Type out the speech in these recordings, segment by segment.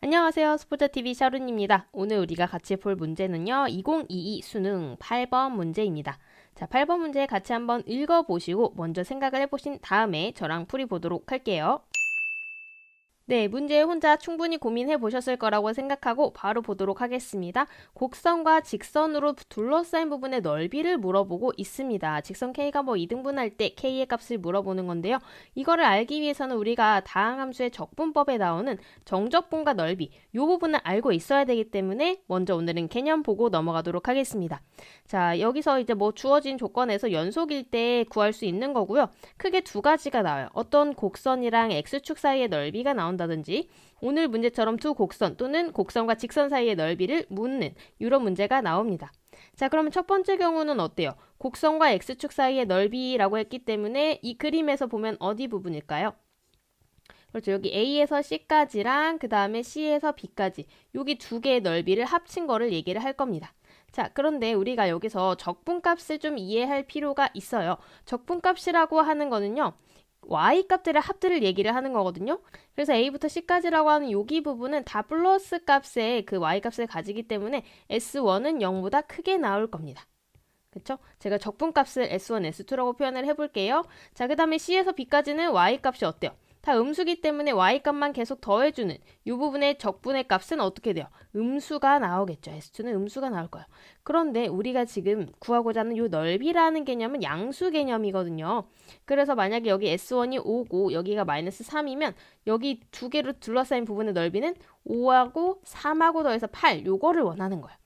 안녕하세요. 스포츠TV 샤룬입니다. 오늘 우리가 같이 볼 문제는요. 2022 수능 8번 문제입니다. 자, 8번 문제 같이 한번 읽어보시고 먼저 생각을 해보신 다음에 저랑 풀이보도록 할게요. 네, 문제 혼자 충분히 고민해 보셨을 거라고 생각하고 바로 보도록 하겠습니다. 곡선과 직선으로 둘러싸인 부분의 넓이를 물어보고 있습니다. 직선 K가 2등분할 때 K의 값을 물어보는 건데요. 이거를 알기 위해서는 우리가 다항함수의 적분법에 나오는 정적분과 넓이, 이 부분을 알고 있어야 되기 때문에 먼저 오늘은 개념 보고 넘어가도록 하겠습니다. 자, 여기서 이제 주어진 조건에서 연속일 때 구할 수 있는 거고요. 크게 두 가지가 나와요. 어떤 곡선이랑 X축 사이의 넓이가 나온다든지 오늘 문제처럼 두 곡선 또는 곡선과 직선 사이의 넓이를 묻는 이런 문제가 나옵니다. 자, 그러면 첫 번째 경우는 어때요? 곡선과 X축 사이의 넓이라고 했기 때문에 이 그림에서 보면 어디 부분일까요? 그렇죠. 여기 A에서 C까지랑 그 다음에 C에서 B까지 여기 두 개의 넓이를 합친 거를 얘기를 할 겁니다. 자, 그런데 우리가 여기서 적분값을 좀 이해할 필요가 있어요. 적분값이라고 하는 거는요. y값들의 합들을 얘기를 하는 거거든요. 그래서 a부터 c까지라고 하는 여기 부분은 다 플러스 값의 그 y값을 가지기 때문에 s1은 0보다 크게 나올 겁니다. 그쵸? 제가 적분값을 s1, s2라고 표현을 해볼게요. 자, 그 다음에 c에서 b까지는 y값이 어때요? 다 음수기 때문에 y값만 계속 더해주는 이 부분의 적분의 값은 어떻게 돼요? 음수가 나오겠죠. S2는 음수가 나올 거예요. 그런데 우리가 지금 구하고자 하는 이 넓이라는 개념은 양수 개념이거든요. 그래서 만약에 여기 S1이 5고 여기가 마이너스 3이면 여기 두 개로 둘러싸인 부분의 넓이는 5하고 3하고 더해서 8 요거를 원하는 거예요.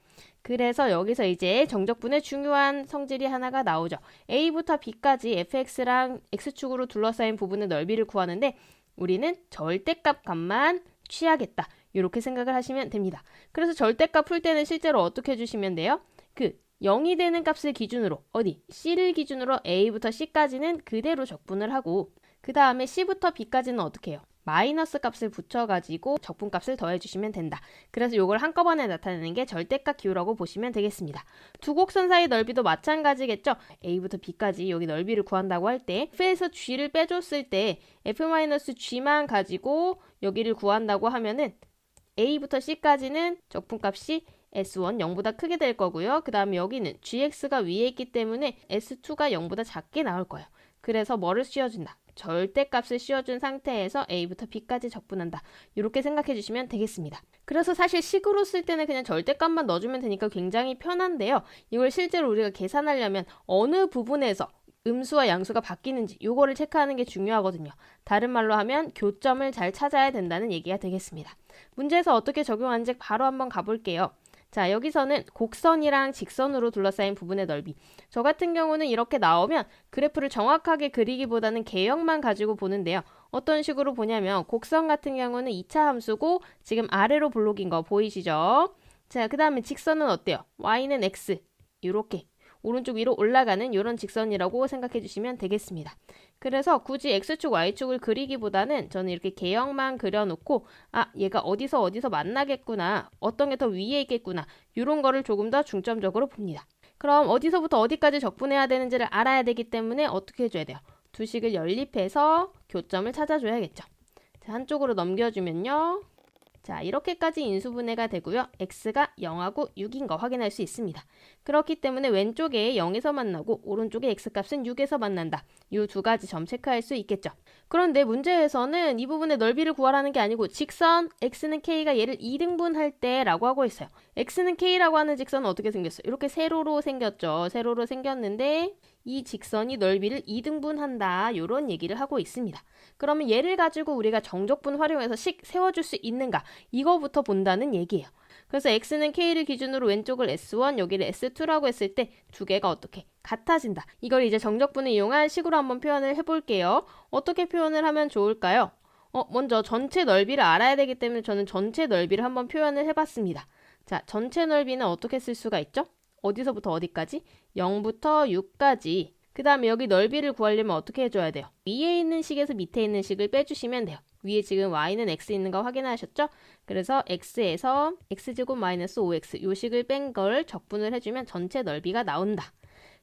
그래서 여기서 이제 정적분의 중요한 성질이 하나가 나오죠. A부터 B까지 fx랑 x축으로 둘러싸인 부분의 넓이를 구하는데 우리는 절대값 값만 취하겠다. 이렇게 생각을 하시면 됩니다. 그래서 절대값 풀 때는 실제로 어떻게 해주시면 돼요? 0이 되는 값을 기준으로 어디? C를 기준으로 A부터 C까지는 그대로 적분을 하고 그 다음에 C부터 B까지는 어떻게 해요? 마이너스 값을 붙여가지고 적분값을 더해주시면 된다. 그래서 이걸 한꺼번에 나타내는 게 절대값 기호라고 보시면 되겠습니다. 두 곡선 사이 넓이도 마찬가지겠죠? A부터 B까지 여기 넓이를 구한다고 할 때 F에서 G를 빼줬을 때 F-G만 가지고 여기를 구한다고 하면은 A부터 C까지는 적분값이 S1 0보다 크게 될 거고요. 그 다음에 여기는 GX가 위에 있기 때문에 S2가 0보다 작게 나올 거예요. 그래서 뭐를 씌워준다? 절대값을 씌워준 상태에서 A부터 B까지 적분한다. 이렇게 생각해 주시면 되겠습니다. 그래서 사실 식으로 쓸 때는 그냥 절대값만 넣어주면 되니까 굉장히 편한데요. 이걸 실제로 우리가 계산하려면 어느 부분에서 음수와 양수가 바뀌는지 이거를 체크하는 게 중요하거든요. 다른 말로 하면 교점을 잘 찾아야 된다는 얘기가 되겠습니다. 문제에서 어떻게 적용하는지 바로 한번 가볼게요. 자, 여기서는 곡선이랑 직선으로 둘러싸인 부분의 넓이. 저 같은 경우는 이렇게 나오면 그래프를 정확하게 그리기보다는 개형만 가지고 보는데요. 어떤 식으로 보냐면 곡선 같은 경우는 2차 함수고 지금 아래로 블록인 거 보이시죠? 자, 그 다음에 직선은 어때요? y는 x. 이렇게 오른쪽 위로 올라가는 이런 직선이라고 생각해 주시면 되겠습니다. 그래서 굳이 x축, y축을 그리기보다는 저는 이렇게 개형만 그려놓고 얘가 어디서 만나겠구나, 어떤 게 더 위에 있겠구나 이런 거를 조금 더 중점적으로 봅니다. 그럼 어디서부터 어디까지 적분해야 되는지를 알아야 되기 때문에 어떻게 해줘야 돼요? 두 식을 연립해서 교점을 찾아줘야겠죠. 자, 한쪽으로 넘겨주면요. 자, 이렇게까지 인수분해가 되고요. x가 0하고 6인 거 확인할 수 있습니다. 그렇기 때문에 왼쪽에 0에서 만나고 오른쪽에 x값은 6에서 만난다. 이 두 가지 점 체크할 수 있겠죠. 그런데 문제에서는 이 부분의 넓이를 구하라는 게 아니고 직선 x는 k가 얘를 2등분할 때라고 하고 있어요. x는 k라고 하는 직선은 어떻게 생겼어요? 이렇게 세로로 생겼죠. 세로로 생겼는데 이 직선이 넓이를 2등분한다. 이런 얘기를 하고 있습니다. 그러면 얘를 가지고 우리가 정적분 활용해서 식 세워줄 수 있는가? 이거부터 본다는 얘기예요. 그래서 x는 k를 기준으로 왼쪽을 s1, 여기를 s2라고 했을 때 두 개가 어떻게? 같아진다. 이걸 이제 정적분을 이용한 식으로 한번 표현을 해볼게요. 어떻게 표현을 하면 좋을까요? 먼저 전체 넓이를 알아야 되기 때문에 저는 전체 넓이를 한번 표현을 해봤습니다. 자, 전체 넓이는 어떻게 쓸 수가 있죠? 어디서부터 어디까지? 0부터 6까지. 그 다음에 여기 넓이를 구하려면 어떻게 해줘야 돼요? 위에 있는 식에서 밑에 있는 식을 빼주시면 돼요. 위에 지금 y는 x 있는 거 확인하셨죠? 그래서 x에서 x제곱 마이너스 5x 요 식을 뺀 걸 적분을 해주면 전체 넓이가 나온다.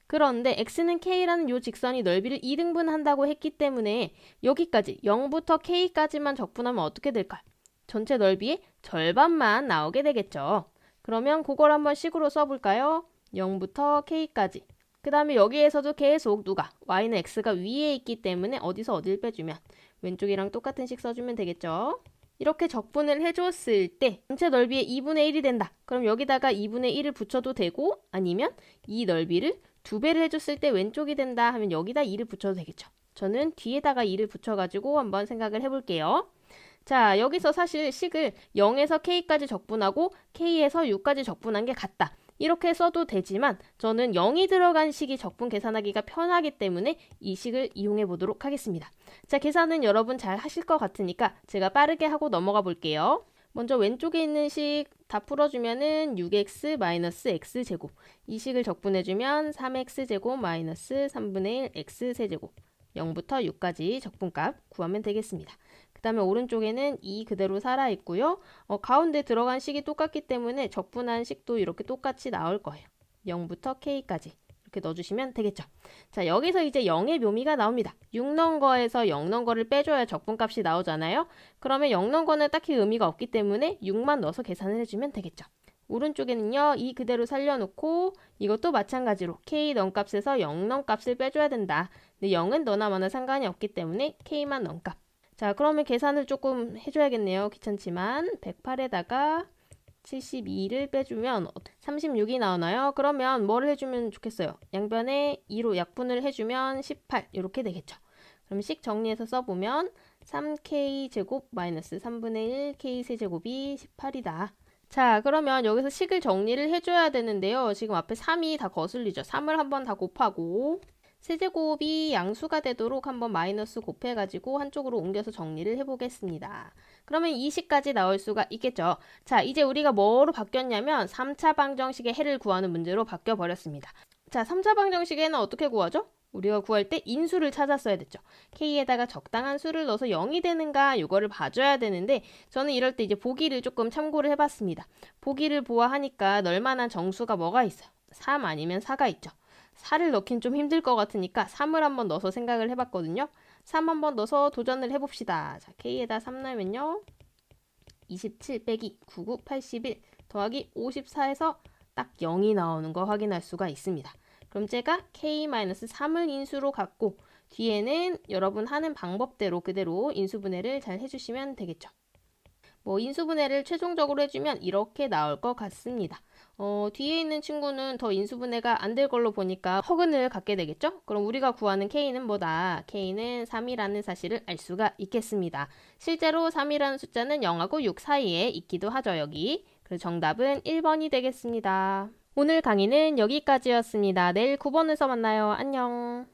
그런데 x는 k라는 요 직선이 넓이를 2등분한다고 했기 때문에 여기까지 0부터 k까지만 적분하면 어떻게 될까요? 전체 넓이의 절반만 나오게 되겠죠. 그러면 그걸 한번 식으로 써볼까요? 0부터 k까지. 그 다음에 여기에서도 계속 누가? y는 x가 위에 있기 때문에 어디서 어딜 빼주면 왼쪽이랑 똑같은 식 써주면 되겠죠. 이렇게 적분을 해줬을 때 전체 넓이의 2분의 1이 된다. 그럼 여기다가 2분의 1을 붙여도 되고 아니면 이 넓이를 2배를 해줬을 때 왼쪽이 된다 하면 여기다 2를 붙여도 되겠죠. 저는 뒤에다가 2를 붙여가지고 한번 생각을 해볼게요. 자, 여기서 사실 식을 0에서 k까지 적분하고 k에서 6까지 적분한 게 같다. 이렇게 써도 되지만 저는 0이 들어간 식이 적분 계산하기가 편하기 때문에 이 식을 이용해 보도록 하겠습니다. 자, 계산은 여러분 잘 하실 것 같으니까 제가 빠르게 하고 넘어가 볼게요. 먼저 왼쪽에 있는 식 다 풀어주면은 6x x제곱. 이 식을 적분해주면 3x제곱 마이너스 3분의 1 x세제곱. 0부터 6까지 적분값 구하면 되겠습니다. 그 다음에 오른쪽에는 2 그대로 살아있고요. 가운데 들어간 식이 똑같기 때문에 적분한 식도 이렇게 똑같이 나올 거예요. 0부터 k까지 이렇게 넣어주시면 되겠죠. 자, 여기서 이제 0의 묘미가 나옵니다. 6 넣은 거에서 0 넣은 거를 빼줘야 적분값이 나오잖아요. 그러면 0 넣은 거는 딱히 의미가 없기 때문에 6만 넣어서 계산을 해주면 되겠죠. 오른쪽에는요, 2 그대로 살려놓고 이것도 마찬가지로 k 넣은 값에서 0 넣은 값을 빼줘야 된다. 근데 0은 너나 마나 상관이 없기 때문에 k만 넣은 값. 자, 그러면 계산을 조금 해줘야겠네요. 귀찮지만 108에다가 72를 빼주면 36이 나오나요? 그러면 뭐를 해주면 좋겠어요? 양변에 2로 약분을 해주면 18 이렇게 되겠죠. 그럼 식 정리해서 써보면 3k제곱 마이너스 3분의 1 k세제곱이 18이다. 자, 그러면 여기서 식을 정리를 해줘야 되는데요. 지금 앞에 3이 다 거슬리죠. 3을 한번 다 곱하고 세제곱이 양수가 되도록 한번 마이너스 곱해가지고 한쪽으로 옮겨서 정리를 해보겠습니다. 그러면 이 식까지 나올 수가 있겠죠. 자, 이제 우리가 뭐로 바뀌었냐면 3차 방정식의 해를 구하는 문제로 바뀌어버렸습니다. 자, 3차 방정식에는 어떻게 구하죠? 우리가 구할 때 인수를 찾았어야 됐죠. k에다가 적당한 수를 넣어서 0이 되는가 이거를 봐줘야 되는데 저는 이럴 때 이제 보기를 조금 참고를 해봤습니다. 보기를 보아하니까 넣을만한 정수가 뭐가 있어요? 3 아니면 4가 있죠. 4를 넣긴 좀 힘들 것 같으니까 3을 한번 넣어서 생각을 해봤거든요. 3 한번 넣어서 도전을 해봅시다. 자, k에다 3 넣으면요. 27 빼기 99, 81 더하기 54에서 딱 0이 나오는 거 확인할 수가 있습니다. 그럼 제가 k-3을 인수로 갖고 뒤에는 여러분 하는 방법대로 그대로 인수분해를 잘 해주시면 되겠죠. 뭐 인수분해를 최종적으로 해주면 이렇게 나올 것 같습니다. 뒤에 있는 친구는 더 인수분해가 안 될 걸로 보니까 허근을 갖게 되겠죠? 그럼 우리가 구하는 k는 뭐다? k는 3이라는 사실을 알 수가 있겠습니다. 실제로 3이라는 숫자는 0하고 6 사이에 있기도 하죠, 여기. 그래서 정답은 1번이 되겠습니다. 오늘 강의는 여기까지였습니다. 내일 9번에서 만나요. 안녕.